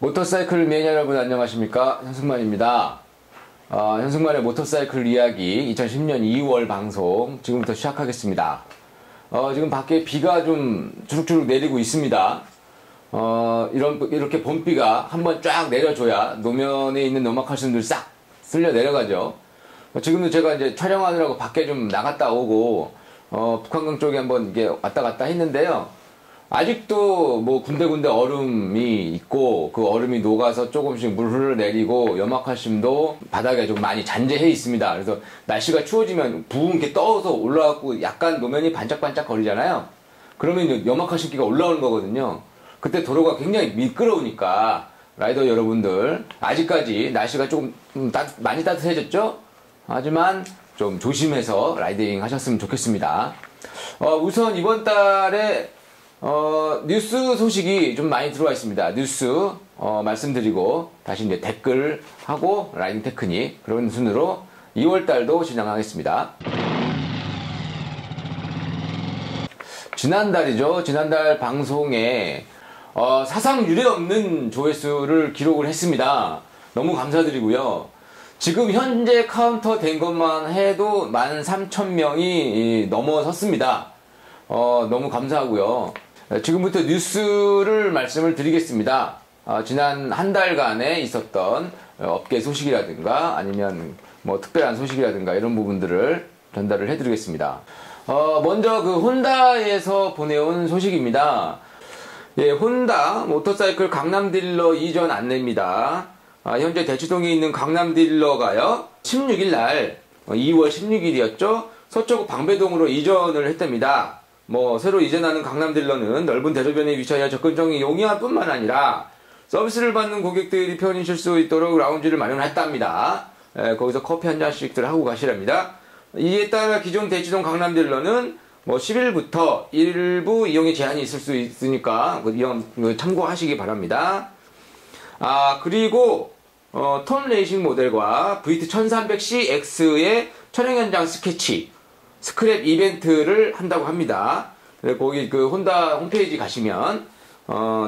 모터사이클 매니아 여러분 안녕하십니까? 현승만입니다. 현승만의 모터사이클 이야기 2010년 2월 방송 지금부터 시작하겠습니다. 지금 밖에 비가 좀 주룩주룩 내리고 있습니다. 이렇게 봄비가 한번 쫙 내려줘야 노면에 있는 넘막하신들 싹 쓸려 내려가죠. 지금도 제가 이제 촬영하느라고 밖에 좀 나갔다 오고 북한강 쪽에 한번 이게 왔다 갔다 했는데요. 아직도 뭐 군데군데 얼음이 있고 그 얼음이 녹아서 조금씩 물 흘러내리고 염화칼슘도 바닥에 좀 많이 잔재해 있습니다. 그래서 날씨가 추워지면 부은 게 떠서 올라가고 약간 노면이 반짝반짝 거리잖아요. 그러면 염화칼슘기가 올라오는 거거든요. 그때 도로가 굉장히 미끄러우니까 라이더 여러분들 아직까지 날씨가 조금 많이 따뜻해졌죠? 하지만 좀 조심해서 라이딩 하셨으면 좋겠습니다. 우선 이번 달에 뉴스 소식이 좀 많이 들어와 있습니다. 뉴스 말씀드리고 다시 이제 댓글하고 라이딩 테크닉 그런 순으로 2월달도 진행하겠습니다. 지난달이죠. 지난달 방송에 사상 유례 없는 조회수를 기록을 했습니다. 너무 감사드리고요. 지금 현재 카운터 된 것만 해도 13,000명이 넘어섰습니다. 너무 감사하고요. 지금부터 뉴스를 말씀을 드리겠습니다. 지난 한 달간에 있었던 업계 소식이라든가 아니면 뭐 특별한 소식이라든가 이런 부분들을 전달을 해드리겠습니다. 먼저 그 혼다에서 보내온 소식입니다. 예, 혼다 모터사이클 강남 딜러 이전 안내입니다. 현재 대치동에 있는 강남 딜러가요 16일 날 2월 16일이었죠. 서초구 방배동으로 이전을 했답니다. 새로 이전하는 강남 딜러는 넓은 대로변에 위치하여 접근성이 용이한 뿐만 아니라 서비스를 받는 고객들이 편히 쉴 수 있도록 라운지를 마련했답니다. 거기서 커피 한 잔씩들 하고 가시랍니다. 이에 따라 기존 대치동 강남 딜러는 10일부터 일부 이용에 제한이 있을 수 있으니까 참고하시기 바랍니다. 그리고 톤 레이싱 모델과 VT 1300CX의 촬영 현장 스케치 스크랩 이벤트를 한다고 합니다. 거기 그 혼다 홈페이지 가시면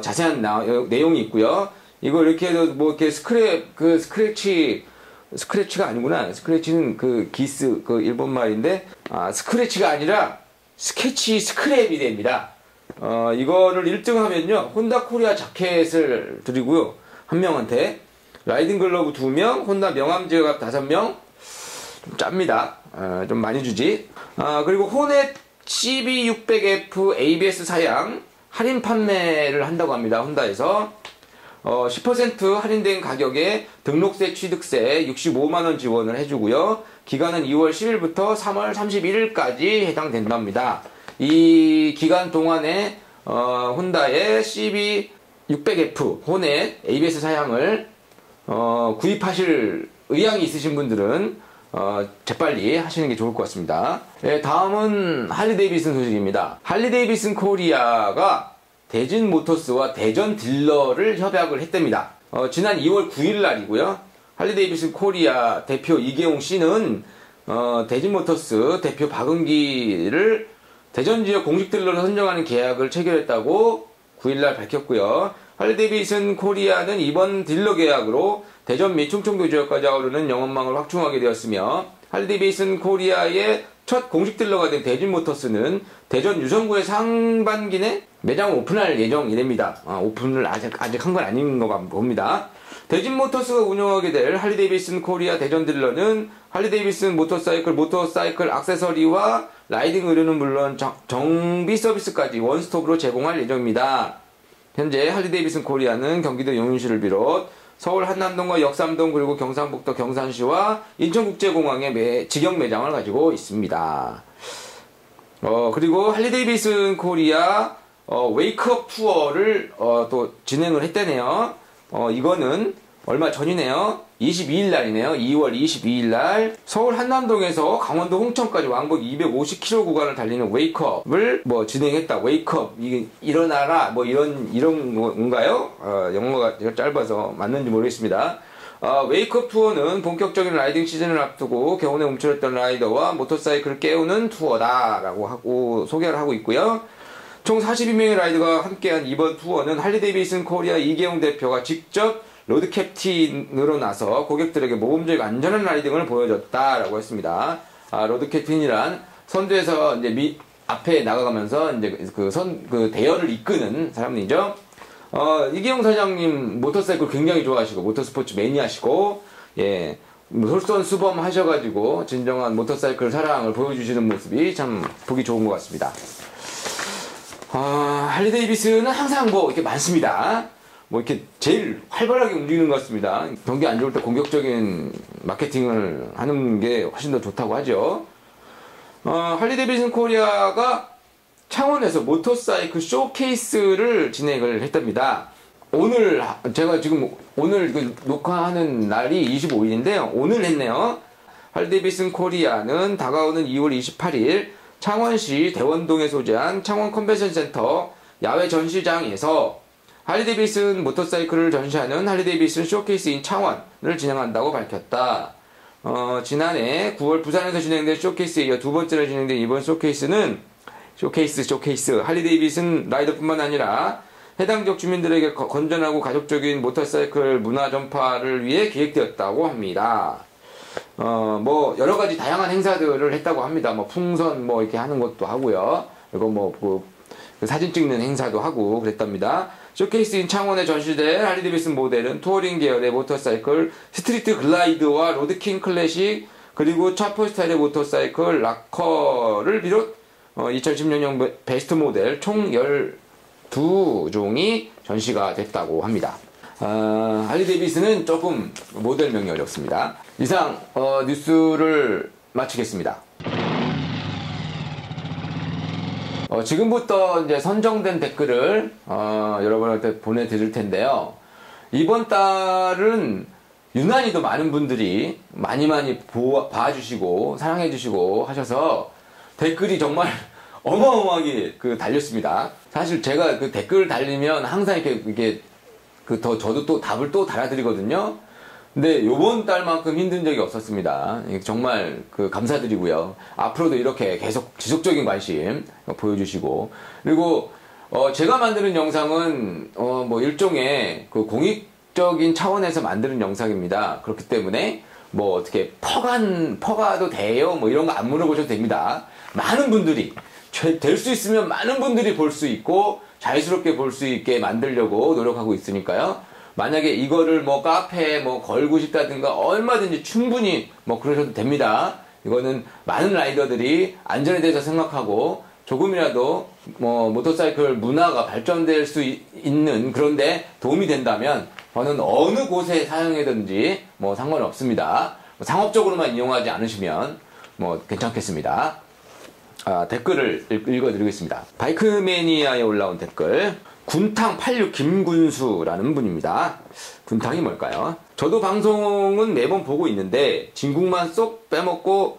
자세한 내용이 있고요. 이거 이렇게 해도 이렇게 스크래치가 아니구나. 스크래치는 그 기스 그 일본 말인데 스크래치가 아니라 스케치 스크랩이 됩니다. 이거를 1등 하면요 혼다 코리아 자켓을 드리고요. 한 명한테 라이딩 글러브 2명, 혼다 명함 지갑 5명. 좀 짭니다. 좀 많이 주지. 그리고 호넷 CB600F ABS 사양 할인 판매를 한다고 합니다. 혼다에서 10% 할인된 가격에 등록세 취득세 65만원 지원을 해주고요. 기간은 2월 10일부터 3월 31일까지 해당된답니다. 이 기간 동안에 혼다의 CB600F 호넷 ABS 사양을 구입하실 의향이 있으신 분들은 재빨리 하시는 게 좋을 것 같습니다. 네, 다음은 할리데이비슨 소식입니다. 할리데이비슨 코리아가 대진 모터스와 대전 딜러를 협약을 했답니다. 지난 2월 9일 날이고요. 할리데이비슨 코리아 대표 이계용 씨는 대진 모터스 대표 박은기를 대전 지역 공식 딜러로 선정하는 계약을 체결했다고 9일 날 밝혔고요. 할리데이비슨 코리아는 이번 딜러 계약으로 대전 및 충청도 지역까지 아우르는 영업망을 확충하게 되었으며 할리데이비슨 코리아의 첫 공식 딜러가 된 대진모터스는 대전 유성구의 상반기 내 매장을 오픈할 예정이랍니다. 오픈을 아직 한 건 아닌 것 봅니다. 대진모터스가 운영하게 될 할리데이비슨 코리아 대전 딜러는 할리데이비슨 모터사이클 액세서리와 라이딩 의류는 물론 정비 서비스까지 원스톱으로 제공할 예정입니다. 현재 할리데이비슨 코리아는 경기도 용인시를 비롯 서울 한남동과 역삼동 그리고 경상북도 경산시와 인천국제공항에 직영 매장을 가지고 있습니다. 그리고 할리데이비슨 코리아 웨이크업 투어를 또 진행을 했다네요. 이거는 얼마 전이네요. 22일 날이네요. 2월 22일 날 서울 한남동에서 강원도 홍천까지 왕복 250km 구간을 달리는 웨이크업을 진행했다. 웨이크업 이게 일어나라 이런 건가요? 영어가 짧아서 맞는지 모르겠습니다. 웨이크업 투어는 본격적인 라이딩 시즌을 앞두고 겨우내 움츠렸던 라이더와 모터사이클을 깨우는 투어다라고 하고 소개를 하고 있고요. 총 42명의 라이더가 함께한 이번 투어는 할리데이비슨 코리아 이계용 대표가 직접 로드 캡틴으로 나서 고객들에게 모범적 안전한 라이딩을 보여줬다라고 했습니다. 로드 캡틴이란 선두에서 이제 앞에 나가가면서 이제 그 대열을 이끄는 사람이죠. 이계용 사장님 모터사이클 굉장히 좋아하시고 모터스포츠 매니아시고, 예, 솔선수범 하셔가지고 진정한 모터사이클 사랑을 보여주시는 모습이 참 보기 좋은 것 같습니다. 할리데이비슨은 항상 뭐 이렇게 많습니다. 뭐 이렇게 제일 활발하게 움직이는 것 같습니다. 경기 안 좋을 때 공격적인 마케팅을 하는 게 훨씬 더 좋다고 하죠. 할리데이비슨 코리아가 창원에서 모터사이클 쇼케이스를 진행을 했답니다. 오늘 제가 지금 오늘 녹화하는 날이 25일인데요. 오늘 했네요. 할리데이비슨 코리아는 다가오는 2월 28일 창원시 대원동에 소재한 창원 컨벤션 센터 야외 전시장에서 할리데이비슨 모터사이클을 전시하는 할리데이비슨 쇼케이스인 창원을 진행한다고 밝혔다. 지난해 9월 부산에서 진행된 쇼케이스에 이어 두 번째로 진행된 이번 쇼케이스는 쇼케이스 할리데이비슨 라이더뿐만 아니라 해당 지역 주민들에게 건전하고 가족적인 모터사이클 문화 전파를 위해 기획되었다고 합니다. 뭐 여러 가지 다양한 행사들을 했다고 합니다. 뭐 풍선 뭐 이렇게 하는 것도 하고요. 그리고 그 사진 찍는 행사도 하고 그랬답니다. 쇼케이스인 창원에 전시될 할리데이비슨 모델은 투어링 계열의 모터사이클, 스트리트 글라이드와 로드킹 클래식, 그리고 차포 스타일의 모터사이클 락커를 비롯 2016년 베스트 모델 총 12종이 전시가 됐다고 합니다. 할리데이비슨은 조금 모델명이 어렵습니다. 이상 뉴스를 마치겠습니다. 지금부터 이제 선정된 댓글을 여러분한테 보내드릴 텐데요. 이번 달은 유난히도 많은 분들이 많이 봐주시고 사랑해주시고 하셔서 댓글이 정말 어마어마하게 달렸습니다. 사실 제가 그 댓글 달리면 항상 이게 저도 또 답을 또 달아드리거든요. 근데 요번 달만큼 힘든 적이 없었습니다. 정말 감사드리고요. 앞으로도 이렇게 계속 지속적인 관심 보여주시고, 그리고 제가 만드는 영상은 뭐 일종의 공익적인 차원에서 만드는 영상입니다. 그렇기 때문에 뭐 어떻게 퍼가도 돼요? 뭐 이런 거 안 물어보셔도 됩니다. 많은 분들이 될 수 있으면 많은 분들이 볼 수 있고 자유스럽게 볼 수 있게 만들려고 노력하고 있으니까요. 만약에 이거를 뭐 카페에 걸고 싶다든가 얼마든지 충분히 그러셔도 됩니다. 이거는 많은 라이더들이 안전에 대해서 생각하고 조금이라도 모터사이클 문화가 발전될 수 있는 그런데 도움이 된다면 저는 어느 곳에 사용하든지 상관없습니다. 상업적으로만 이용하지 않으시면 괜찮겠습니다. 댓글을 읽어드리겠습니다. 바이크매니아에 올라온 댓글. 군탕 86 김군수라는 분입니다. 군탕이 뭘까요? 저도 방송은 매번 보고 있는데 진국만 쏙 빼먹고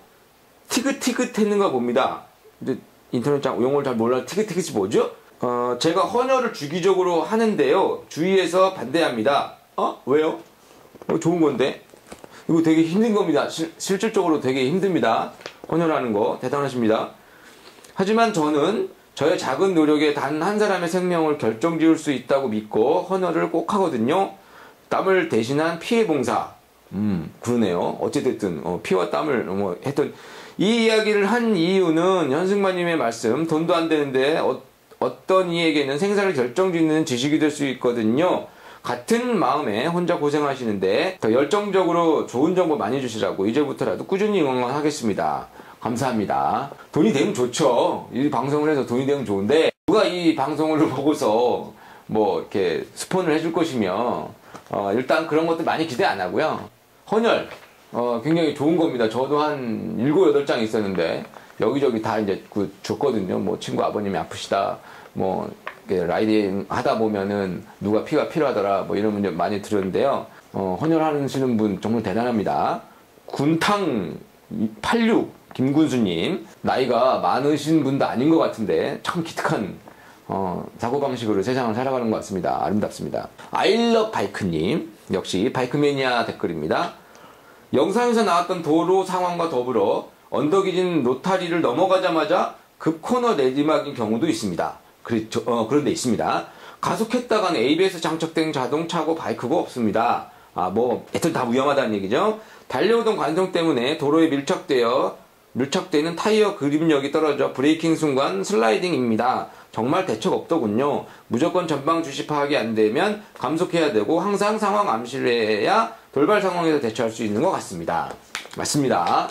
티긋티긋했는 거 봅니다. 근데 인터넷장 용어를 잘 몰라서 티긋티긋이 뭐죠? 제가 헌혈을 주기적으로 하는데요. 주위에서 반대합니다. 왜요? 좋은 건데. 이거 되게 힘든 겁니다. 실질적으로 되게 힘듭니다. 헌혈하는 거 대단하십니다. 하지만 저는 저의 작은 노력에 단 한 사람의 생명을 결정지을 수 있다고 믿고 헌혈을 꼭 하거든요. 땀을 대신한 피해봉사. 그러네요. 어찌됐든 피와 땀을 했던 이 이야기를 한 이유는 현승마님의 말씀, 돈도 안 되는데 어떤 이에게는 생사를 결정짓는 지식이 될 수 있거든요. 같은 마음에 혼자 고생하시는데 더 열정적으로 좋은 정보 많이 주시라고 이제부터라도 꾸준히 응원하겠습니다. 감사합니다. 돈이 되면 좋죠. 이 방송을 해서 돈이 되면 좋은데 누가 이 방송을 보고서 이렇게 스폰을 해줄 것이며 일단 그런 것들 많이 기대 안 하고요. 헌혈 굉장히 좋은 겁니다. 저도 한 7, 8장 있었는데 여기저기 다 이제 줬거든요. 친구 아버님이 아프시다. 라이딩 하다 보면은 누가 피가 필요하더라. 이런 문제 많이 들었는데요. 헌혈하시는 분 정말 대단합니다. 군탕 86 김군수님, 나이가 많으신 분도 아닌 것 같은데 참 기특한 사고방식으로 세상을 살아가는 것 같습니다. 아름답습니다. 아이러브 바이크님, 역시 바이크매니아 댓글입니다. 영상에서 나왔던 도로 상황과 더불어 언덕이 진 로타리를 넘어가자마자 급코너 내리막인 경우도 있습니다. 그런 데 있습니다. 가속했다가는 ABS 장착된 자동차고 바이크고 없습니다. 하여튼 다 위험하다는 얘기죠. 달려오던 관성 때문에 도로에 밀착되는 타이어 그립력이 떨어져 브레이킹 순간 슬라이딩입니다. 정말 대책 없더군요. 무조건 전방 주시 파악이 안 되면 감속해야 되고 항상 상황 암시를 해야 돌발 상황에서 대처할 수 있는 것 같습니다. 맞습니다.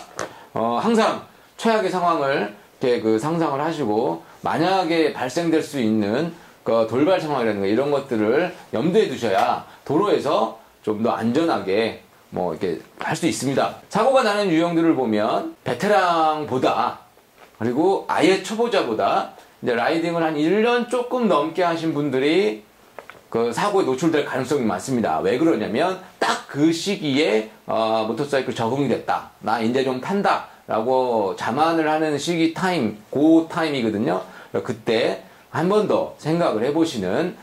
항상 최악의 상황을 이렇게 상상을 하시고 만약에 발생될 수 있는 돌발 상황이라는 거 이런 것들을 염두에 두셔야 도로에서 좀 더 안전하게 이렇게 할 수 있습니다. 사고가 나는 유형들을 보면 베테랑보다 그리고 아예 초보자보다 이제 라이딩을 한 1년 조금 넘게 하신 분들이 사고에 노출될 가능성이 많습니다. 왜 그러냐면 딱 그 시기에 모터사이클 적응이 됐다. 나 이제 좀 탄다. 라고 자만을 하는 시기 그 타임이거든요. 그때 한 번 더 생각을 해보시는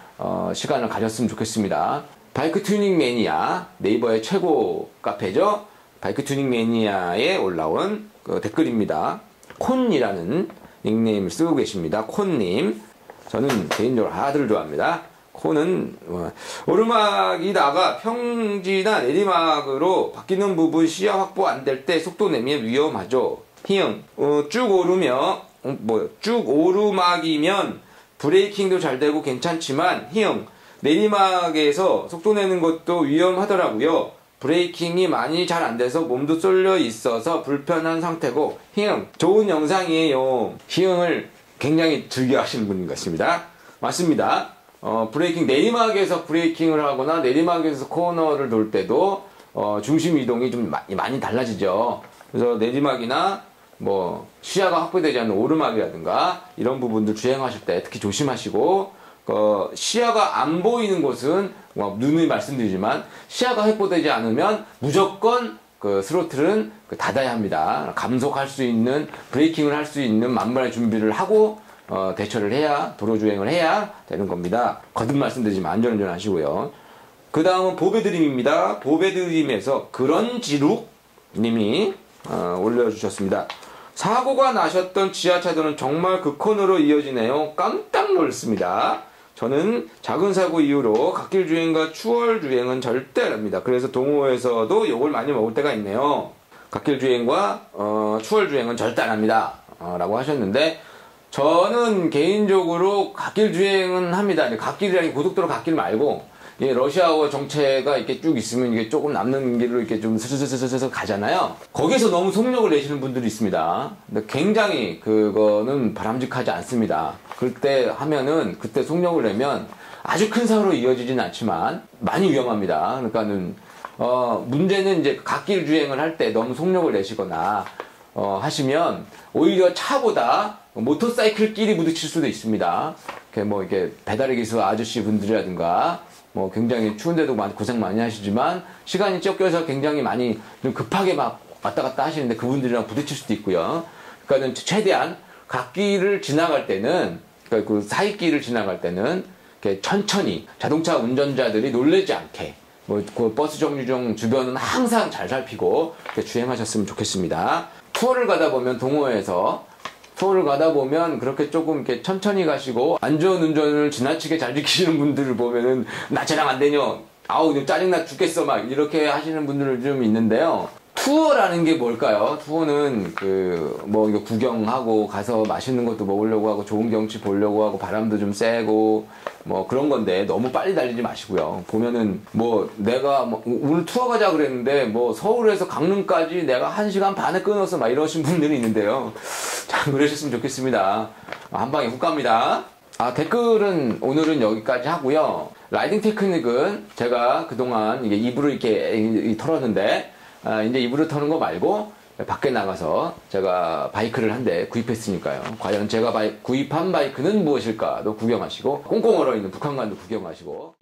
시간을 가졌으면 좋겠습니다. 바이크 튜닝 매니아, 네이버의 최고 카페죠. 바이크 튜닝 매니아에 올라온 댓글입니다. 콘이라는 닉네임을 쓰고 계십니다. 콘님. 저는 개인적으로 아들을 좋아합니다. 콘은 오르막이다가 평지나 내리막으로 바뀌는 부분 시야 확보 안 될 때 속도 내면 위험하죠. 히응. 쭉 오르막이면 브레이킹도 잘 되고 괜찮지만 히응. 내리막에서 속도 내는 것도 위험하더라고요. 브레이킹이 많이 잘 안 돼서 몸도 쏠려 있어서 불편한 상태고 히응. 좋은 영상이에요. 히응을 굉장히 즐겨 하시는 분인 것 같습니다. 맞습니다. 브레이킹 내리막에서 브레이킹을 하거나 내리막에서 코너를 돌 때도 중심 이동이 좀 많이 달라지죠. 그래서 내리막이나 시야가 확보되지 않는 오르막이라든가 이런 부분들 주행하실 때 특히 조심하시고 시야가 안 보이는 곳은 누누이 말씀드리지만 시야가 확보되지 않으면 무조건 스로틀은 닫아야 합니다. 감속할 수 있는 브레이킹을 할 수 있는 만반의 준비를 하고 대처를 해야 도로 주행을 해야 되는 겁니다. 거듭 말씀드리지만 안전운전 하시고요. 그 다음은 보배드림입니다. 보배드림에서 그런지룩 님이 올려주셨습니다. 사고가 나셨던 지하차도는 정말 극혼으로 이어지네요. 깜짝 놀랐습니다. 저는 작은 사고 이후로 갓길 주행과 추월 주행은 절대 안 합니다. 그래서 동호회에서도 욕을 많이 먹을 때가 있네요. 갓길 주행과 추월 주행은 절대 안 합니다. 라고 하셨는데 저는 개인적으로 갓길 주행은 합니다. 갓길이라는 고속도로 갓길 말고 러시아어 정체가 이렇게 쭉 있으면 이게 조금 남는 길로 이렇게 좀 스스스스스 가잖아요. 거기서 너무 속력을 내시는 분들이 있습니다. 근데 굉장히 그거는 바람직하지 않습니다. 그때 속력을 내면 아주 큰 사고로 이어지진 않지만 많이 위험합니다. 그러니까는 문제는 이제 갓길 주행을 할 때 너무 속력을 내시거나 하시면 오히려 차보다 모터사이클끼리 부딪힐 수도 있습니다. 이렇게 배달의 기수 아저씨 분들이라든가 굉장히 추운데도 고생 많이 하시지만 시간이 쫓겨서 굉장히 많이 좀 급하게 막 왔다 갔다 하시는데 그분들이랑 부딪힐 수도 있고요. 그러니까 최대한 갓길을 지나갈 때는 그 사이길을 지나갈 때는 이렇게 천천히 자동차 운전자들이 놀라지 않게 그 버스 정류장 주변은 항상 잘 살피고 이렇게 주행하셨으면 좋겠습니다. 투어를 가다 보면 동호회에서 그렇게 조금 이렇게 천천히 가시고 안전운전을 지나치게 잘 지키시는 분들을 보면은 나 쟤랑 안 되냐, 아우 짜증나 죽겠어 막 이렇게 하시는 분들 좀 있는데요. 투어라는 게 뭘까요? 투어는 이거 구경하고 가서 맛있는 것도 먹으려고 하고 좋은 경치 보려고 하고 바람도 좀 쐬고 그런 건데 너무 빨리 달리지 마시고요. 보면은 내가 오늘 투어 가자 그랬는데 서울에서 강릉까지 내가 1시간 반에 끊어서 막 이러신 분들이 있는데요. 참 그러셨으면 좋겠습니다. 한 방에 훅 갑니다. 댓글은 오늘은 여기까지 하고요. 라이딩 테크닉은 제가 그동안 이게 입으로 이렇게 털었는데 이제 입으로 터는 거 말고 밖에 나가서 제가 바이크를 한 대 구입했으니까요. 과연 제가 구입한 바이크는 무엇일까도 구경하시고 꽁꽁 얼어있는 북한간도 구경하시고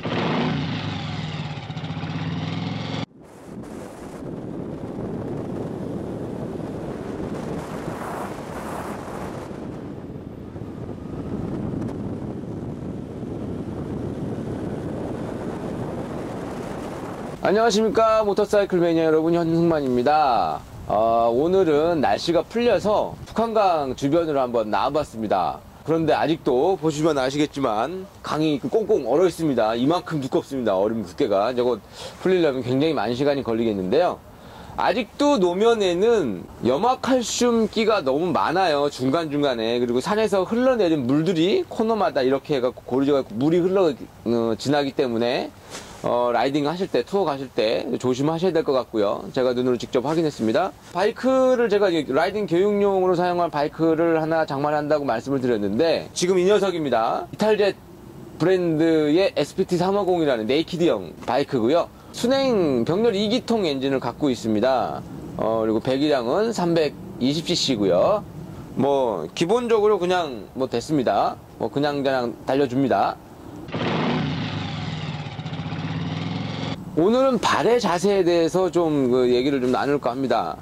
안녕하십니까 모터사이클 매니아 여러분, 현승만입니다. 오늘은 날씨가 풀려서 북한강 주변으로 한번 나와봤습니다. 그런데 아직도 보시면 아시겠지만 강이 꽁꽁 얼어 있습니다. 이만큼 두껍습니다. 얼음 두께가. 저거 풀리려면 굉장히 많은 시간이 걸리겠는데요. 아직도 노면에는 염화칼슘 끼가 너무 많아요. 중간중간에. 그리고 산에서 흘러내린 물들이 코너마다 이렇게 해갖고 고리져갖고 물이 지나기 때문에 라이딩 하실 때, 투어 가실 때 조심하셔야 될 것 같고요. 제가 눈으로 직접 확인했습니다. 바이크를 제가 라이딩 교육용으로 사용한 바이크를 하나 장만한다고 말씀을 드렸는데, 지금 이 녀석입니다. 이탈젯 브랜드의 SPT350이라는 네이키드형 바이크고요. 순행 병렬 2기통 엔진을 갖고 있습니다. 그리고 배기량은 320cc고요. 뭐 기본적으로 그냥 뭐 됐습니다. 뭐 그냥 달려줍니다. 오늘은 발의 자세에 대해서 좀 얘기를 좀 나눌까 합니다.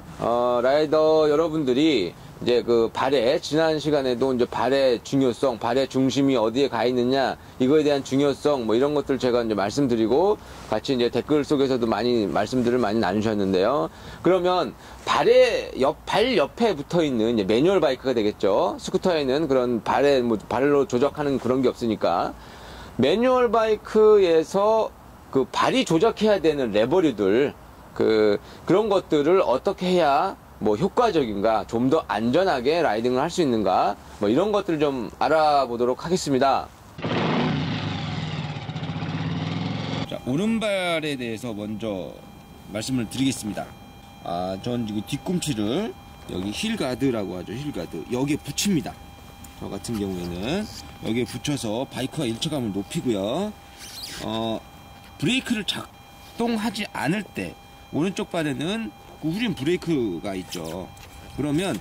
라이더 여러분들이 이제 발의, 지난 시간에도 이제 발의 중요성, 발의 중심이 어디에 가 있느냐, 이거에 대한 중요성, 뭐 이런 것들 제가 이제 말씀드리고, 같이 이제 댓글 속에서도 말씀들을 많이 나누셨는데요. 그러면 발 옆에 붙어 있는 이제 매뉴얼 바이크가 되겠죠. 스쿠터에는 그런 발로 조작하는 그런 게 없으니까. 매뉴얼 바이크에서 발이 조작해야 되는 레버류들, 그런 것들을 어떻게 해야 뭐 효과적인가, 좀 더 안전하게 라이딩을 할 수 있는가, 뭐 이런 것들 좀 알아보도록 하겠습니다. 자, 오른발에 대해서 먼저 말씀을 드리겠습니다. 전 지금 뒤꿈치를 여기 힐가드라고 하죠. 힐가드 여기에 붙입니다. 저 같은 경우에는 여기에 붙여서 바이크와 일체감을 높이고요. 브레이크를 작동하지 않을 때 오른쪽 발에는 후륜 브레이크가 있죠. 그러면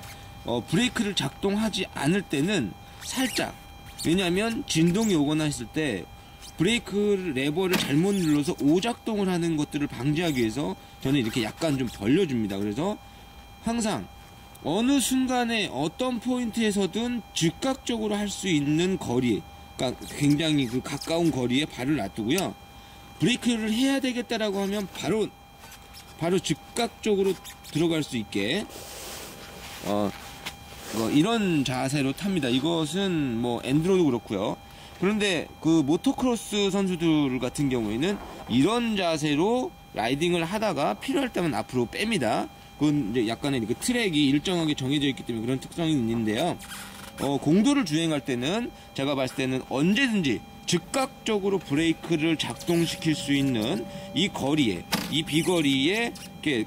브레이크를 작동하지 않을 때는 살짝, 왜냐하면 진동이 오거나 했을 때 브레이크 레버를 잘못 눌러서 오작동을 하는 것들을 방지하기 위해서 저는 이렇게 약간 좀 벌려줍니다. 그래서 항상 어느 순간에 어떤 포인트에서든 즉각적으로 할 수 있는 거리, 그러니까 굉장히 가까운 거리에 발을 놔두고요. 브레이크를 해야 되겠다라고 하면 바로 즉각적으로 들어갈 수 있게 이런 자세로 탑니다. 이것은 뭐 엔드로도 그렇고요. 그런데 모토크로스 선수들 같은 경우에는 이런 자세로 라이딩을 하다가 필요할 때만 앞으로 뺍니다. 그건 이제 약간의 트랙이 일정하게 정해져 있기 때문에 그런 특성이 있는데요. 공도를 주행할 때는 제가 봤을 때는 언제든지 즉각적으로 브레이크를 작동시킬 수 있는 이 거리에, 이 비거리에 이렇게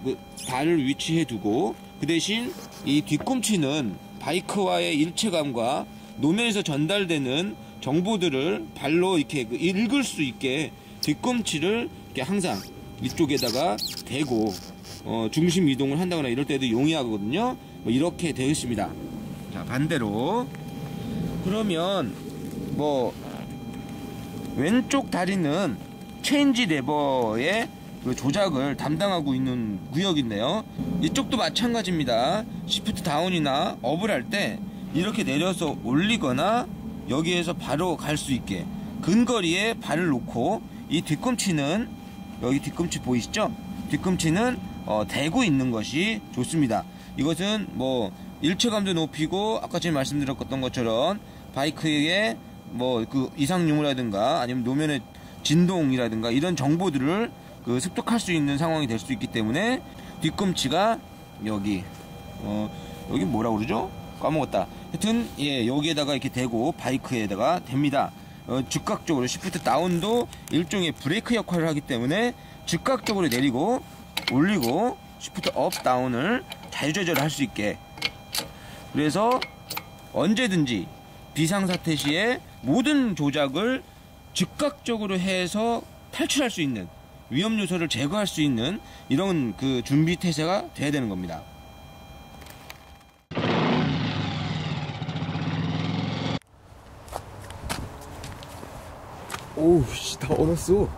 발을 위치해 두고, 그 대신 이 뒤꿈치는 바이크와의 일체감과 노면에서 전달되는 정보들을 발로 이렇게 읽을 수 있게 뒤꿈치를 이렇게 항상 이쪽에다가 대고 중심 이동을 한다거나 이럴 때도 용이하거든요. 뭐 이렇게 되어 있습니다. 자, 반대로 그러면 왼쪽 다리는 체인지 레버의 조작을 담당하고 있는 구역인데요. 이쪽도 마찬가지입니다. 시프트 다운이나 업을 할 때 이렇게 내려서 올리거나 여기에서 바로 갈 수 있게 근거리에 발을 놓고, 이 뒤꿈치는, 여기 뒤꿈치 보이시죠? 뒤꿈치는 대고 있는 것이 좋습니다. 이것은 일체감도 높이고, 아까 전에 말씀드렸던 것처럼 바이크의 이상 유무라든가 아니면 노면의 진동이라든가 이런 정보들을 습득할 수 있는 상황이 될 수 있기 때문에 뒤꿈치가 여기 뭐라 그러죠? 까먹었다. 하여튼 여기에다가 이렇게 대고 바이크에다가 댑니다. 즉각적으로 시프트 다운도 일종의 브레이크 역할을 하기 때문에 즉각적으로 내리고 올리고 시프트 업 다운을 자유조절할 수 있게, 그래서 언제든지 비상사태 시에 모든 조작을 즉각적으로 해서 탈출할 수 있는, 위험 요소를 제거할 수 있는 이런 준비 태세가 돼야 되는 겁니다. 오우 씨, 다 얼었어.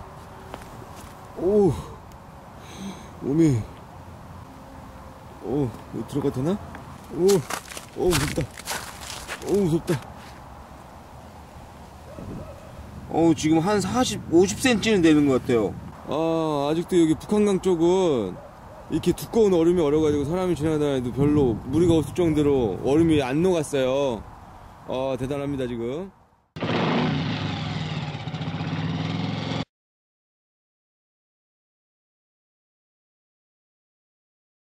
오우 몸이 여기 들어가도 되나? 오우 무섭다. 오우 무섭다. 지금 한 50cm는 되는 것 같아요. 아직도 여기 북한강 쪽은 이렇게 두꺼운 얼음이 얼어가지고 사람이 지나다니도 별로 무리가 없을 정도로 얼음이 안 녹았어요. 대단합니다, 지금.